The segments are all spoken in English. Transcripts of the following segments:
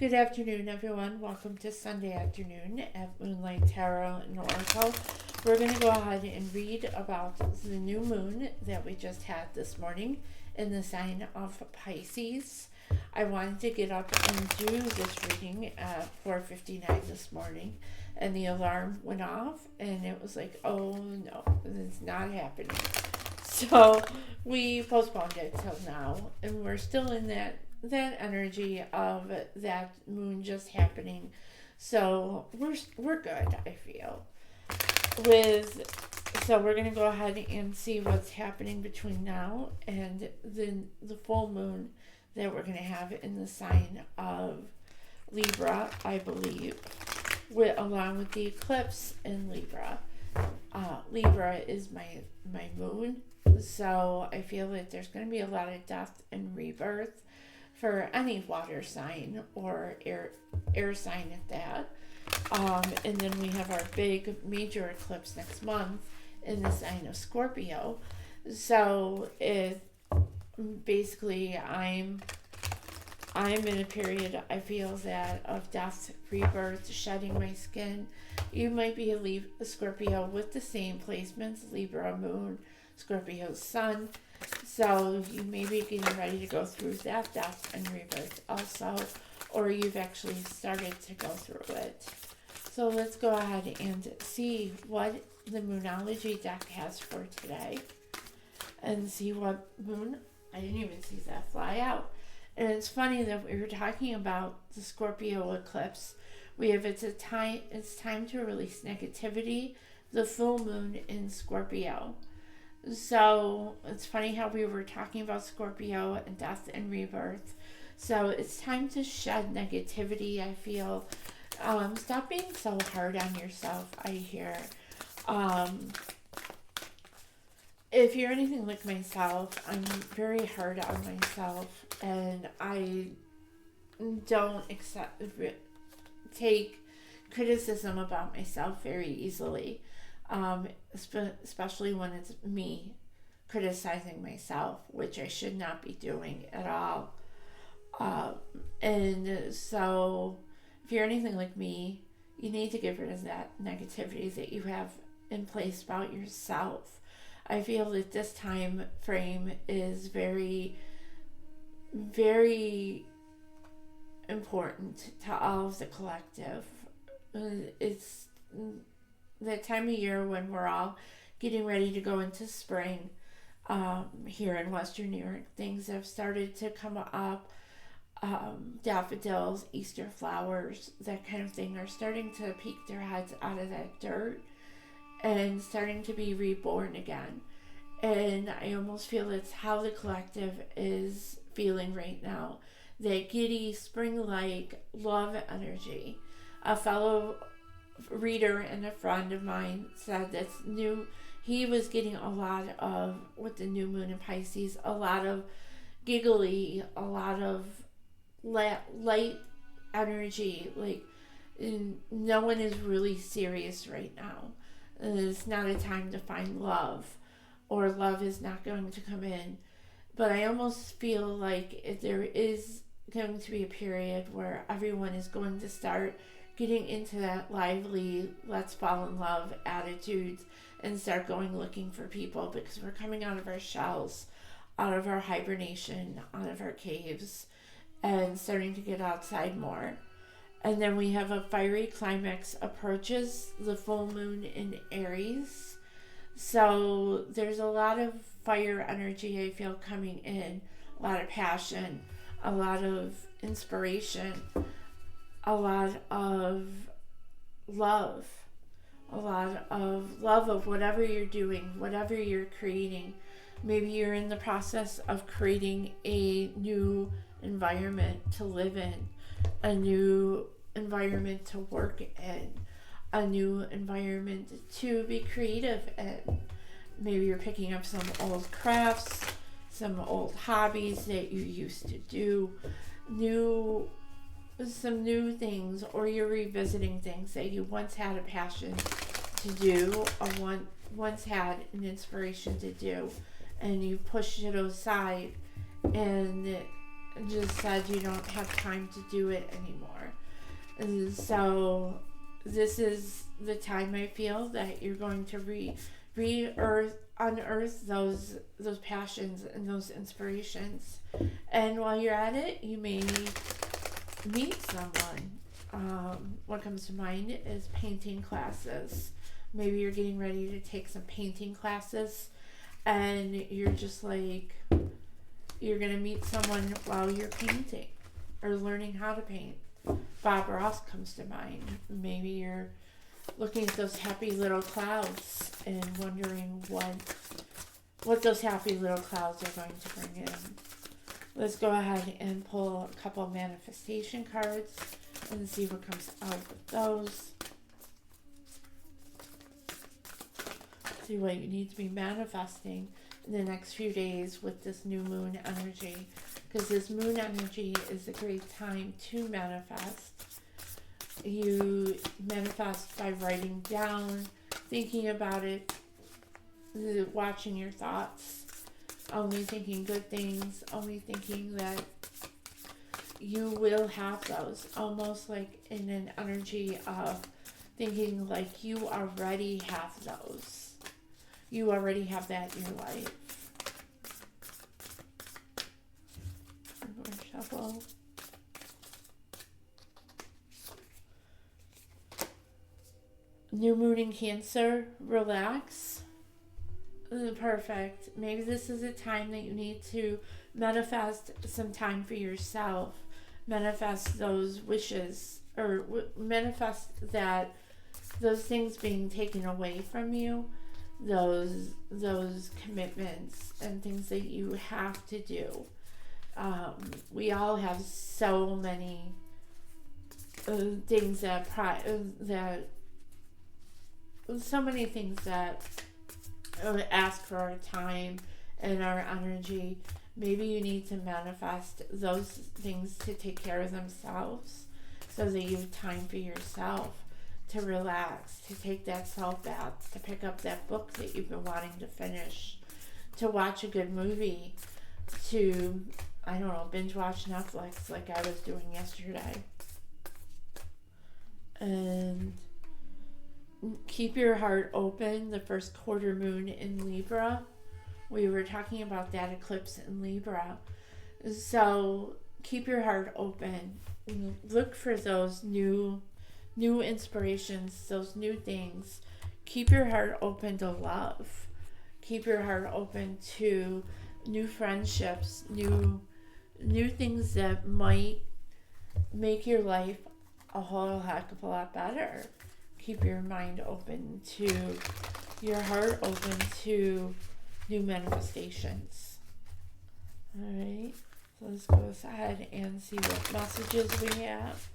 Good afternoon, everyone. Welcome to Sunday afternoon at Moonlight Tarot and Oracle. We're going to go ahead and read about the new moon that we just had this morning in the sign of Pisces. I wanted to get up and do this reading at 4:59 this morning, and the alarm went off, and it was like, oh no, it's not happening. So we postponed it till now, and we're still in that energy of that moon just happening. So we're good, I feel. So we're gonna go ahead and see what's happening between now and the full moon that we're gonna have in the sign of Libra, I believe, along with the eclipse in Libra. Libra is my moon, so I feel that there's going to be a lot of death and rebirth for any water sign or air sign at that. And then we have our big major eclipse next month in the sign of Scorpio. So basically I'm in a period, I feel, that of death, rebirth, shedding my skin. You might be a Scorpio with the same placements, Libra moon, Scorpio sun. So you may be getting ready to go through that death and rebirth also, or you've actually started to go through it. So let's go ahead and see what the Moonology deck has for today and see what moon. I didn't even see that fly out. And it's funny that we were talking about the Scorpio eclipse. We have it's time to release negativity, the full moon in Scorpio. So it's funny how we were talking about Scorpio and death and rebirth. So it's time to shed negativity, I feel. Stop being so hard on yourself, I hear. If you're anything like myself, I'm very hard on myself, and I don't take criticism about myself very easily, especially when it's me criticizing myself, which I should not be doing at all. And so if you're anything like me, you need to get rid of that negativity that you have in place about yourself. I feel that this time frame is very, very important to all of the collective. It's that time of year when we're all getting ready to go into spring. Here in Western New York, things have started to come up. Daffodils, Easter flowers, that kind of thing are starting to peek their heads out of that dirt and starting to be reborn again. And I almost feel it's how the collective is feeling right now. That giddy, spring-like love energy. A fellow reader and a friend of mine said that's new. He was getting a lot of, with the new moon in Pisces, a lot of giggly, a lot of light energy. Like, no one is really serious right now. It's not a time to find love, or love is not going to come in. But I almost feel like there is going to be a period where everyone is going to start getting into that lively, let's fall in love attitudes and start going looking for people, because we're coming out of our shells, out of our hibernation, out of our caves, and starting to get outside more. And then we have a fiery climax approaches the full moon in Aries. So there's a lot of fire energy I feel coming in, a lot of passion, a lot of inspiration, a lot of love, of whatever you're doing, whatever you're creating. Maybe you're in the process of creating a new environment to live in, a new environment to work in, a new environment to be creative in. Maybe you're picking up some old crafts, some old hobbies that you used to do, some new things, or you're revisiting things that you once had a passion to do, or once had an inspiration to do, and you pushed it aside, and just said you don't have time to do it anymore. And so this is the time I feel that you're going to unearth those passions and those inspirations. And while you're at it, you may meet someone. What comes to mind is painting classes. Maybe you're getting ready to take some painting classes, and you're just like, you're gonna meet someone while you're painting or learning how to paint. Bob Ross comes to mind. Maybe you're looking at those happy little clouds and wondering what those happy little clouds are going to bring in. Let's go ahead and pull a couple manifestation cards and see what comes out of those. See what you need to be manifesting in the next few days with this new moon energy, because this moon energy is a great time to manifest. You manifest by writing down, thinking about it, watching your thoughts, only thinking good things, only thinking that you will have those, almost like in an energy of thinking like you already have those. You already have that in your life. Shuffle. New moon in Cancer, relax. Perfect. Maybe this is a time that you need to manifest some time for yourself. Manifest those wishes, or manifest that those things being taken away from you, those commitments and things that you have to do. We all have so many things that so many things that ask for our time and our energy. Maybe you need to manifest those things to take care of themselves so that you have time for yourself, to relax, to take that self bath, to pick up that book that you've been wanting to finish, to watch a good movie, to, I don't know, binge watch Netflix like I was doing yesterday. And keep your heart open. The first quarter moon in Libra, we were talking about that eclipse in Libra. So keep your heart open. Look for those new inspirations, those new things. Keep your heart open to love. Keep your heart open to new friendships, new things that might make your life a whole heck of a lot better. Keep your mind open to, your heart open to new manifestations. Alright, so let's go ahead and see what messages we have.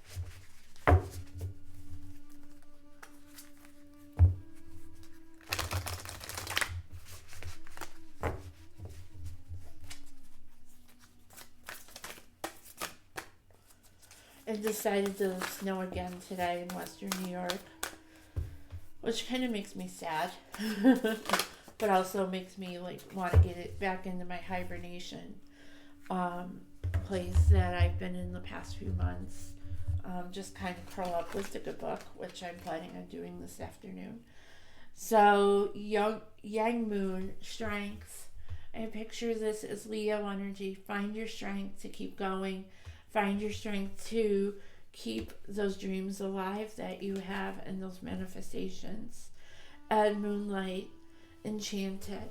It decided to snow again today in Western New York, which kind of makes me sad, but also makes me like want to get it back into my hibernation place that I've been in the past few months. Just kind of curl up with a good book, which I'm planning on doing this afternoon. So Yang Moon, strength. I picture this as Leo energy. Find your strength to keep going. Find your strength to keep those dreams alive that you have and those manifestations. And Moonlight, enchanted.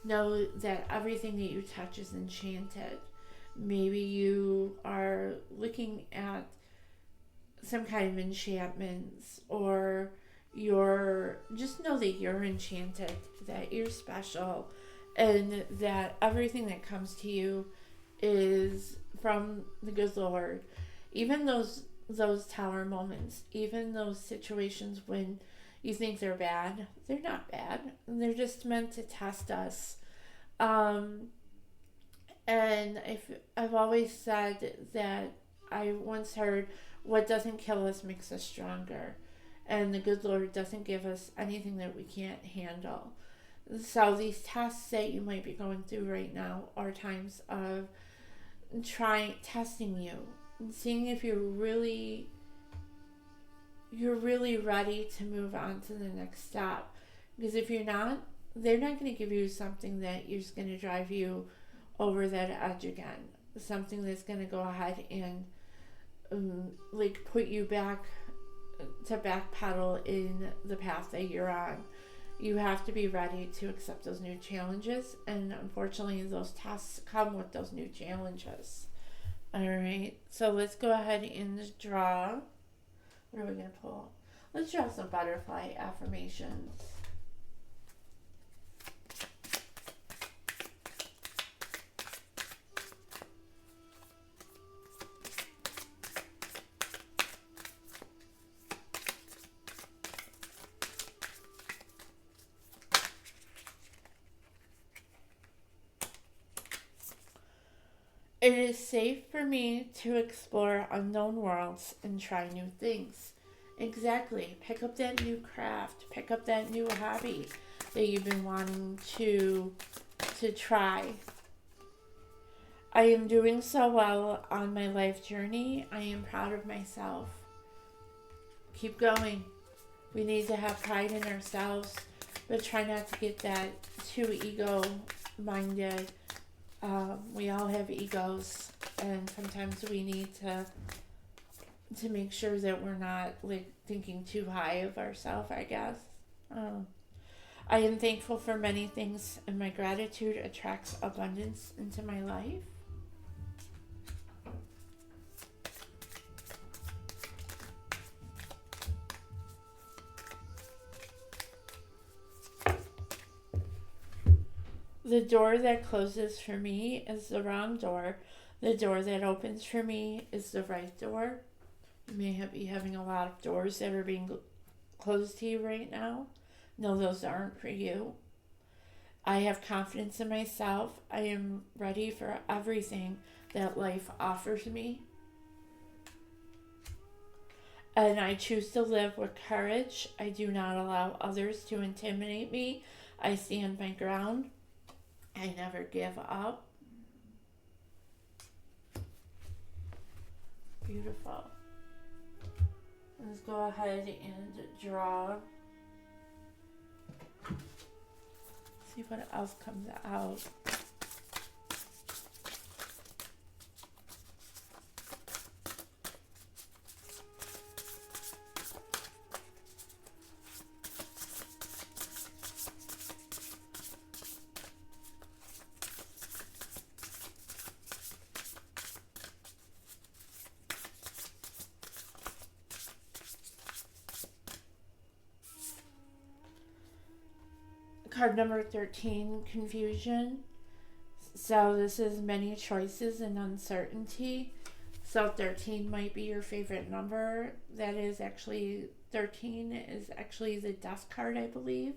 Know that everything that you touch is enchanted. Maybe you are looking at some kind of enchantments, or just know that you're enchanted, that you're special, and that everything that comes to you is from the good Lord. Even those tower moments, even those situations when you think they're bad, they're not bad. They're just meant to test us. And I've always said that I once heard, what doesn't kill us makes us stronger. And the good Lord doesn't give us anything that we can't handle. So these tests that you might be going through right now are times of testing you and seeing if you're really ready to move on to the next step. Because if you're not, they're not going to give you something that is going to drive you over that edge again. Something that's going to go ahead and like put you back to backpedal in the path that you're on. You have to be ready to accept those new challenges, and unfortunately those tasks come with those new challenges. Alright, so let's go ahead and draw. What are we going to pull? Let's draw some butterfly affirmations. It is safe for me to explore unknown worlds and try new things. Exactly. Pick up that new craft. Pick up that new hobby that you've been wanting to try. I am doing so well on my life journey. I am proud of myself. Keep going. We need to have pride in ourselves, but try not to get that too ego-minded. We all have egos, and sometimes we need to make sure that we're not like thinking too high of ourselves, I guess. I am thankful for many things, and my gratitude attracts abundance into my life. The door that closes for me is the wrong door. The door that opens for me is the right door. You may be having a lot of doors that are being closed to you right now. No, those aren't for you. I have confidence in myself. I am ready for everything that life offers me. And I choose to live with courage. I do not allow others to intimidate me. I stand my ground. I never give up. Beautiful. Let's go ahead and draw. See what else comes out. Card number 13, confusion. So this is many choices and uncertainty. So 13 might be your favorite number. That is actually, 13 is actually the death card, I believe.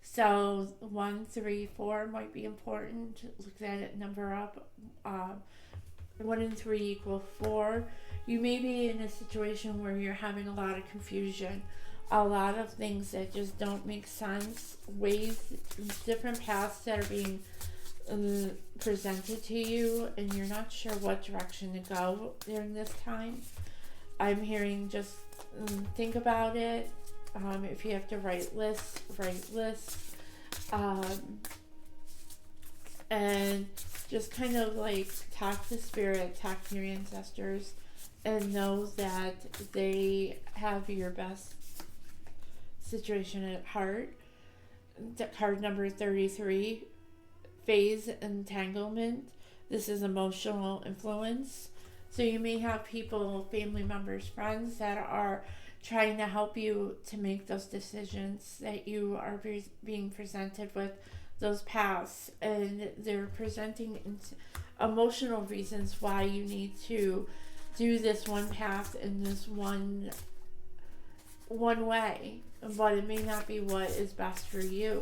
So 1, 3, 4 might be important. Look that number up. 1 and 3 equal 4. You may be in a situation where you're having a lot of confusion. A lot of things that just don't make sense, ways, different paths that are being presented to you, and you're not sure what direction to go during this time. I'm hearing just think about it. If you have to write lists, and just kind of like talk to spirit, talk to your ancestors, and know that they have your best situation at heart. Card number 33, phase entanglement. This is emotional influence. So you may have people, family members, friends that are trying to help you to make those decisions, that you are being presented with those paths, and they're presenting emotional reasons why you need to do this one path in this one way, but it may not be what is best for you.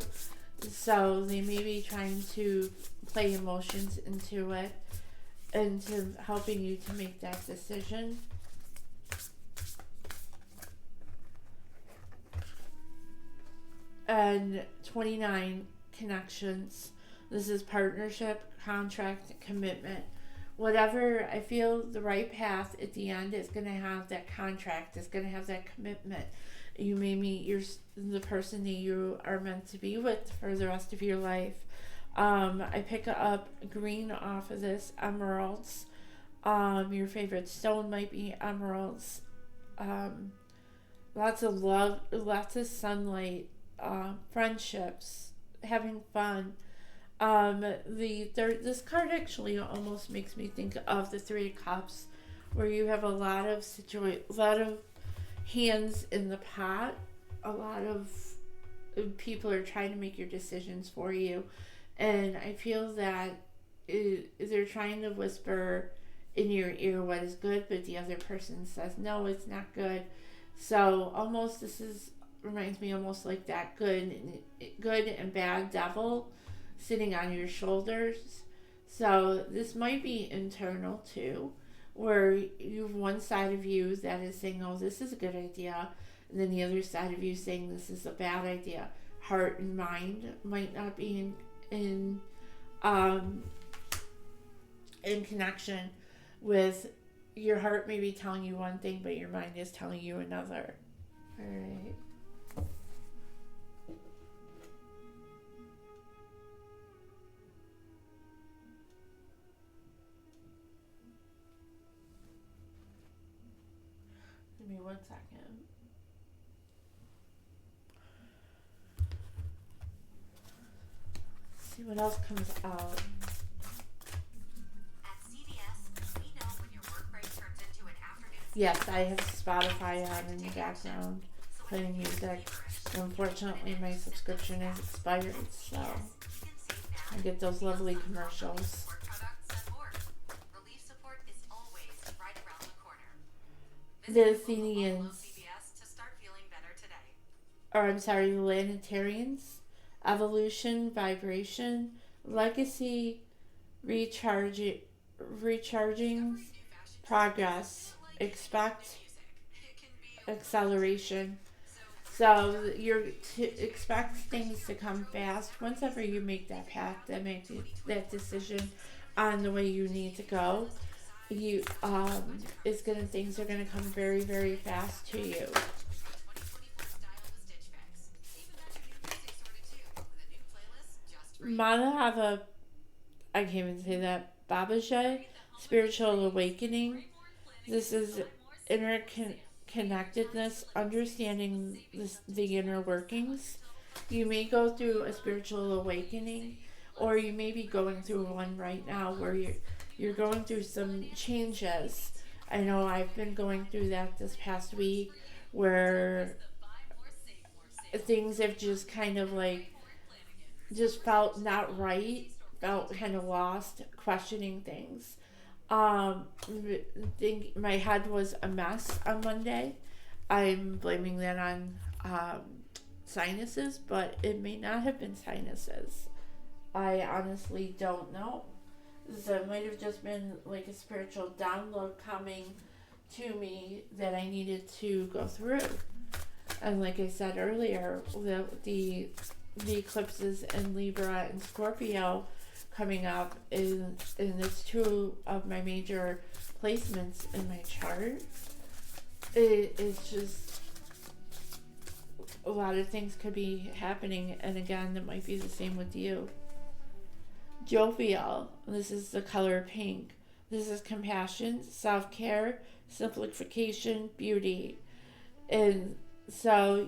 So they may be trying to play emotions into it, into helping you to make that decision. And 29, connections. This is partnership, contract, commitment. whatever, I feel the right path at the end is going to have that contract, it's going to have that commitment. You may meet the person that you are meant to be with for the rest of your life. I pick up green off of this, emeralds. Your favorite stone might be emeralds. Lots of love, lots of sunlight, friendships, having fun. This card actually almost makes me think of the Three of Cups, where you have a lot of hands in the pot. A lot of people are trying to make your decisions for you, and I feel that they're trying to whisper in your ear what is good, but the other person says no, it's not good. So almost reminds me almost like that good and bad devil sitting on your shoulders. So this might be internal too, where you have one side of you that is saying, oh, this is a good idea, and then the other side of you saying this is a bad idea. Heart and mind might not be in connection with your heart. Maybe telling you one thing, but your mind is telling you another. All right. Give me 1 second. Let's see what else comes out. Yes, I have Spotify on in the background playing music. So unfortunately, my subscription is expired, so I get those lovely commercials. The Athenians, the Planetarians, evolution, vibration, legacy, recharging, progress, expect, acceleration. So expect things to come fast. Once ever you make that path, that decision on the way you need to go, things are gonna come very, very fast to you. Madhava, I can't even say that. Babajay, spiritual awakening. This is interconnectedness, understanding the inner workings. You may go through a spiritual awakening, or you may be going through one right now where you're going through some changes. I know I've been going through that this past week, where things have just kind of just felt not right, felt kind of lost, questioning things. My head was a mess on Monday. I'm blaming that on sinuses, but it may not have been sinuses. I honestly don't know. So it might have just been like a spiritual download coming to me that I needed to go through. And like I said earlier, the eclipses in Libra and Scorpio coming up, and it's two of my major placements in my chart. It's just a lot of things could be happening, and again, it might be the same with you. Jovial, this is the color pink. This is compassion, self-care, simplification, beauty. And so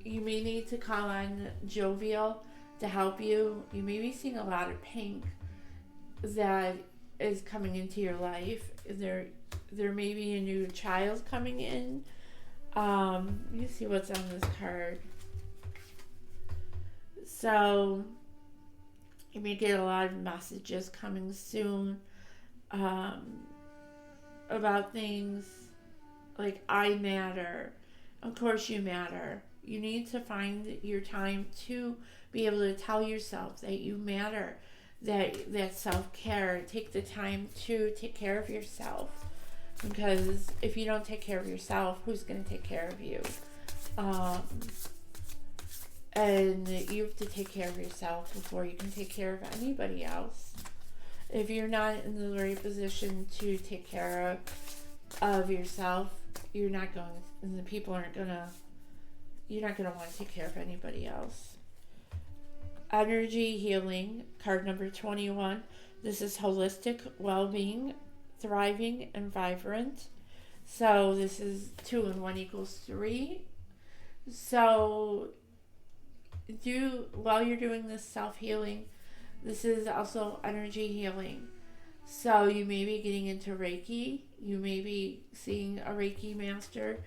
you may need to call on Jovial to help you. You may be seeing a lot of pink that is coming into your life. There may be a new child coming in. Let me see what's on this card. So you may get a lot of messages coming soon about things like I matter. Of course you matter. You need to find your time to be able to tell yourself that you matter, that self-care. Take the time to take care of yourself, because if you don't take care of yourself, who's going to take care of you? And you have to take care of yourself before you can take care of anybody else. If you're not in the right position to take care of yourself, you're not going, and the people aren't gonna, you're not gonna want to take care of anybody else. Energy healing, card number 21. This is holistic well-being, thriving, and vibrant. So this is 2 and 1 equals 3. So while you're doing this self-healing, this is also energy healing. So you may be getting into Reiki. You may be seeing a Reiki master.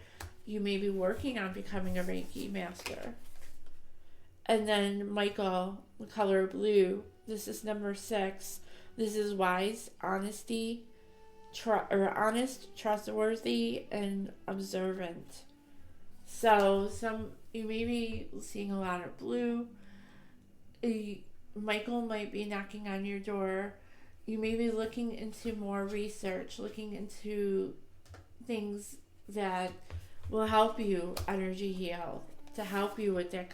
You may be working on becoming a Reiki master. And then Michael, the color blue, this is number 6. This is wise, honesty, honest, trustworthy, and observant. So you may be seeing a lot of blue. Michael might be knocking on your door. You may be looking into more research, looking into things that will help you energy heal, to help you with that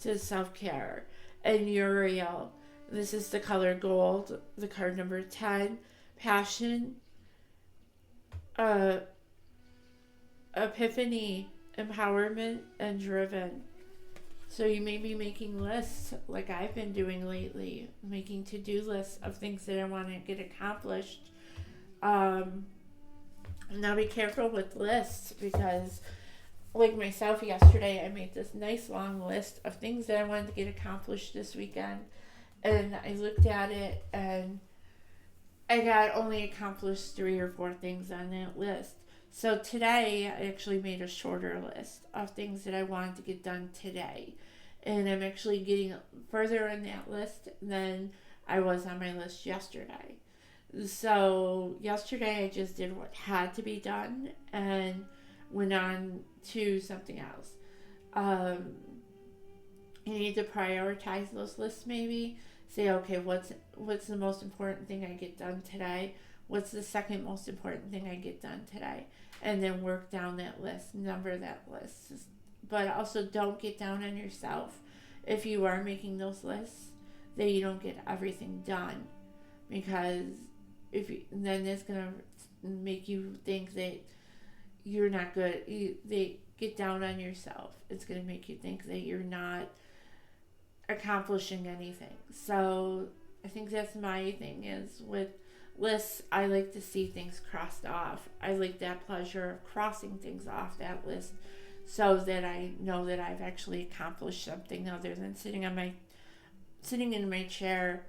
to self-care. And Uriel, this is the color gold, the card number 10, passion, epiphany, empowerment, and driven. So you may be making lists like I've been doing lately, making to-do lists of things that I want to get accomplished. Now be careful with lists, because like myself yesterday, I made this nice long list of things that I wanted to get accomplished this weekend. And I looked at it and I got only accomplished 3 or 4 things on that list. So today I actually made a shorter list of things that I wanted to get done today. And I'm actually getting further in that list than I was on my list yesterday. So yesterday I just did what had to be done and went on to something else. You need to prioritize those lists maybe. Say, okay, what's the most important thing I get done today? What's the second most important thing I get done today? And then work down that list, number that list. But also don't get down on yourself if you are making those lists that you don't get everything done, because then it's gonna make you think that you're not good. They get down on yourself. It's gonna make you think that you're not accomplishing anything. So I think that's my thing is with lists. I like to see things crossed off. I like that pleasure of crossing things off that list, so that I know that I've actually accomplished something other than sitting in my chair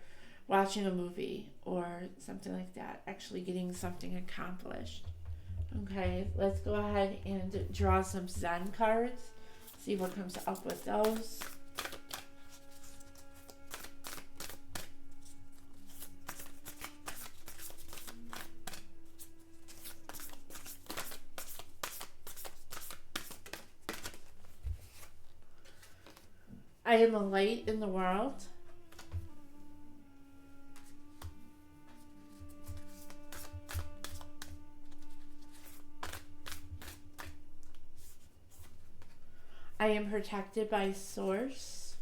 watching a movie or something like that. Actually getting something accomplished. Okay, let's go ahead and draw some Zen cards. See what comes up with those. I am a light in the world. I am protected by Source.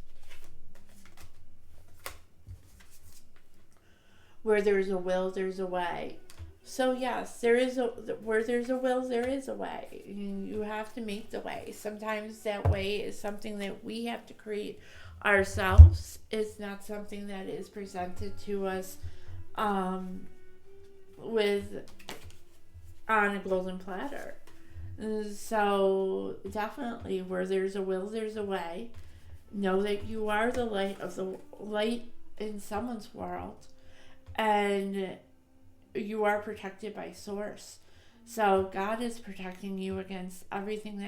Where there's a will, there's a way. So yes, where there's a will, there is a way. You have to make the way. Sometimes that way is something that we have to create ourselves. It's not something that is presented to us on a golden platter. So definitely, where there's a will, there's a way. Know that you are the light in someone's world, and you are protected by Source. So God is protecting you against everything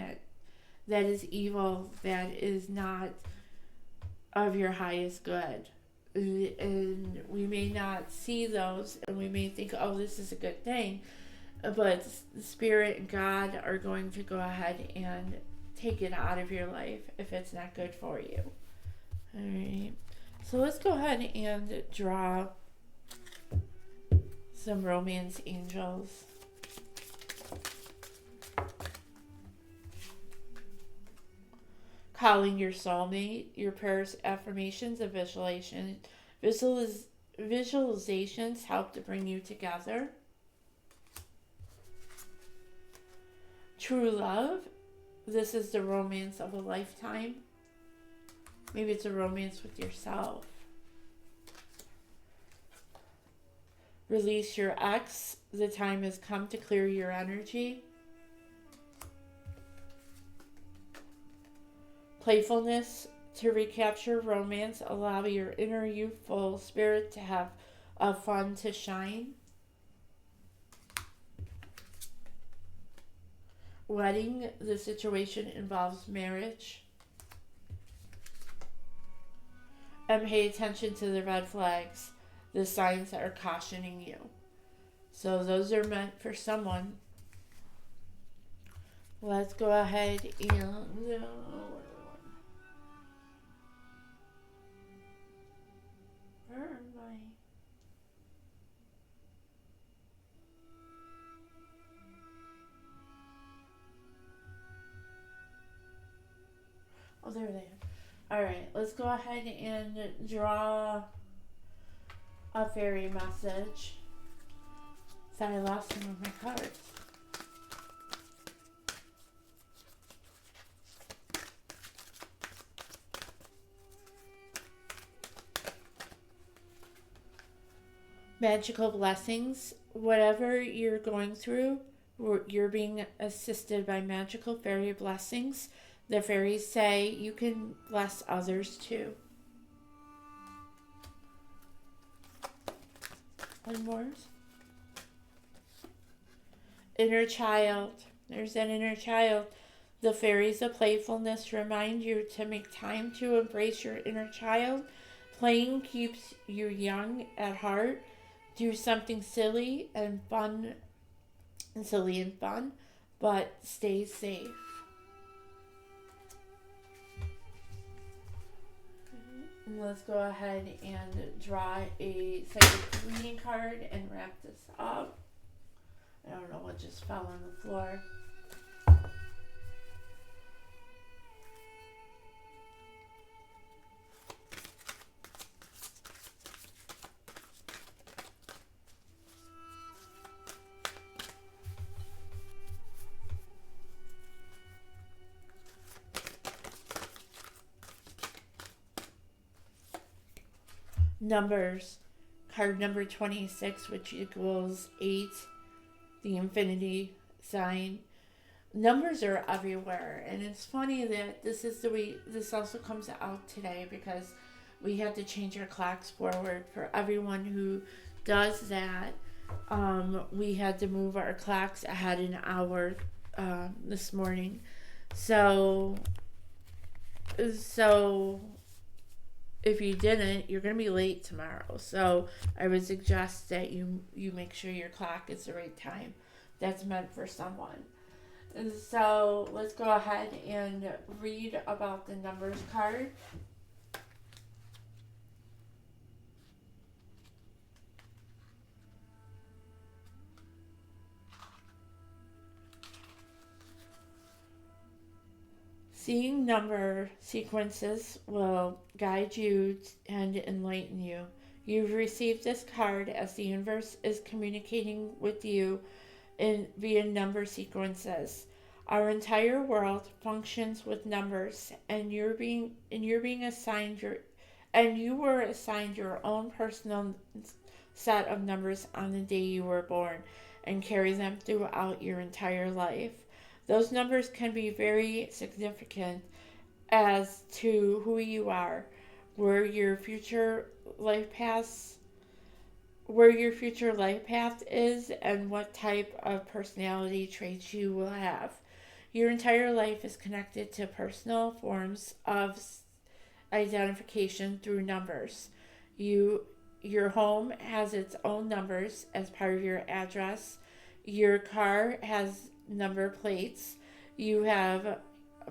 that is evil, that is not of your highest good. And we may not see those, and we may think, oh, this is a good thing. But Spirit and God are going to go ahead and take it out of your life if it's not good for you. Alright. So let's go ahead and draw some romance angels. Calling your soulmate, your prayers, affirmations, and visualization. Visualizations help to bring you together. True love, this is the romance of a lifetime. Maybe it's a romance with yourself. Release your ex, the time has come to clear your energy. Playfulness, to recapture romance, allow your inner youthful spirit to have fun to shine. Wedding, the situation involves marriage. And pay attention to the red flags, the signs that are cautioning you. So those are meant for someone. Let's go ahead and where am I? Oh, there they are. Alright, let's go ahead and draw a fairy message. Sorry, I lost some of my cards. Magical blessings. Whatever you're going through, you're being assisted by magical fairy blessings. The fairies say you can bless others too. One more. Inner child. There's an inner child. The fairies of playfulness remind you to make time to embrace your inner child. Playing keeps you young at heart. Do something silly and fun, but stay safe. And let's go ahead and draw a psychic reading card and wrap this up. I don't know what just fell on the floor. Numbers. Card number 26, which equals 8, the infinity sign. Numbers are everywhere, and it's funny that this is the way this also comes out today, because we had to change our clocks forward. For everyone who does that, we had to move our clocks ahead an hour this morning. So if you didn't, you're going to be late tomorrow. So I would suggest that you make sure your clock is the right time. That's meant for someone. And so let's go ahead and read about the numbers card. Seeing number sequences will guide you and enlighten you. You've received this card as the universe is communicating with you via number sequences. Our entire world functions with numbers, and you were assigned your own personal set of numbers on the day you were born, and carry them throughout your entire life. Those numbers can be very significant as to who you are, where your future life path is, and what type of personality traits you will have. Your entire life is connected to personal forms of identification through numbers. Your home has its own numbers as part of your address. Your car has number plates. You have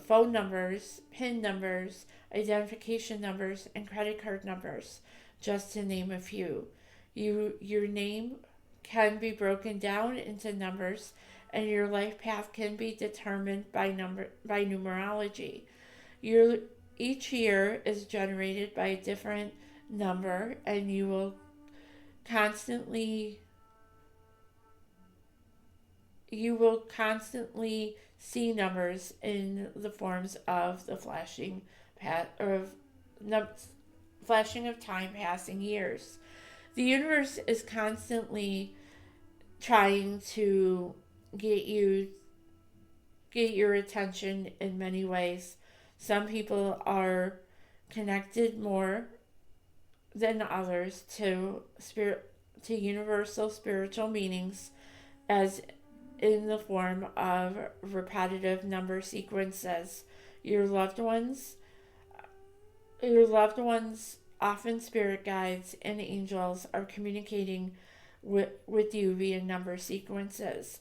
phone numbers, PIN numbers, identification numbers, and credit card numbers, just to name a few. Your name can be broken down into numbers, and your life path can be determined by numerology. Each year is generated by a different number, and you will constantly you will constantly see numbers in the forms of the flashing of time, passing years. The universe is constantly trying to get you get your attention in many ways. Some people are connected more than others to universal spiritual meanings, as in the form of repetitive number sequences. Your loved ones, your loved ones, often spirit guides and angels, are communicating with you via number sequences.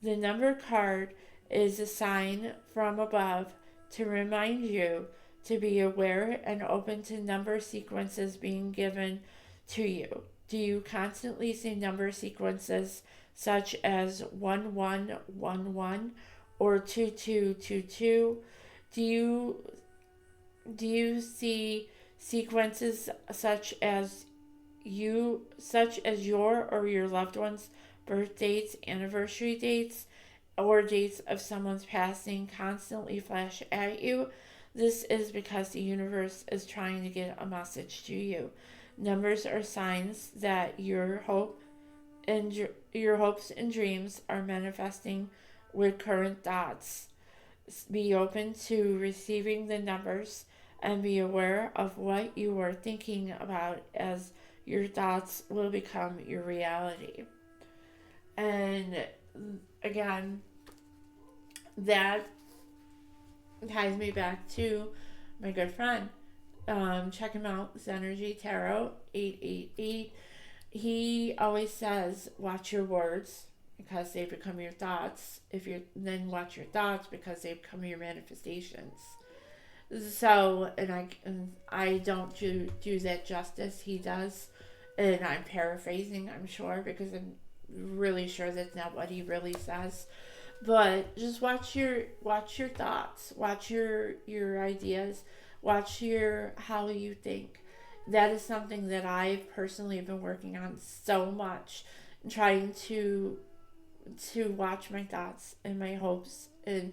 The number card is a sign from above to remind you to be aware and open to number sequences being given to you. Do you constantly see number sequences such as 1111 or 2222? Do you see sequences such as your or your loved ones' birth dates, anniversary dates, or dates of someone's passing constantly flash at you? This is because the universe is trying to get a message to you. Numbers are signs that your hopes and dreams are manifesting with current thoughts. Be open to receiving the numbers and be aware of what you are thinking about, as your thoughts will become your reality. And again, that ties me back to my good friend. Check him out, Zenergy Tarot 888. He always says, watch your words because they become your thoughts. Then watch your thoughts because they become your manifestations. So, and I don't do that justice. He does, and I'm paraphrasing, I'm sure, because I'm really sure that's not what he really says. But just watch your thoughts, watch your ideas, watch how you think. That is something that I personally have been working on so much, trying to watch my thoughts and my hopes and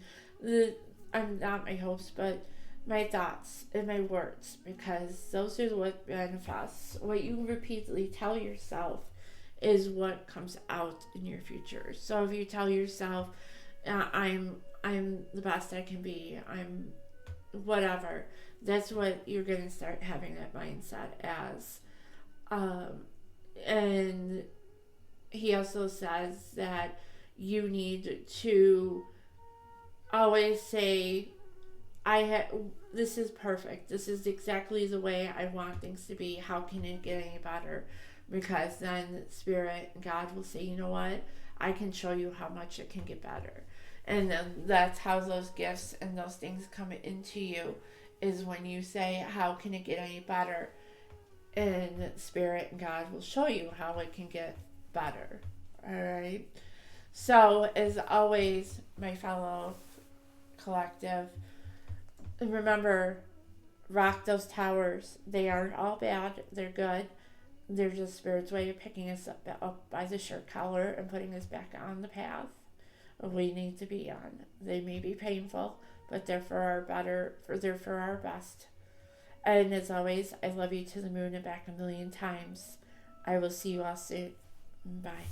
I'm not my hopes, but my thoughts and my words, because those are what manifests. What you repeatedly tell yourself is what comes out in your future. So if you tell yourself, I'm the best I can be, I'm whatever, that's what you're gonna start having that mindset as. And he also says that you need to always say, this is perfect. This is exactly the way I want things to be. How can it get any better? Because then Spirit and God will say, you know what? I can show you how much it can get better. And then that's how those gifts and those things come into you, is when you say, how can it get any better? And Spirit and God will show you how it can get better. Alright? So, as always, my fellow collective, remember, rock those towers. They aren't all bad. They're good. They're just Spirit's way of picking us up by the shirt collar and putting us back on the path we need to be on. They may be painful, but they're for our they're for our best. And as always, I love you to the moon and back a million times. I will see you all soon. Bye.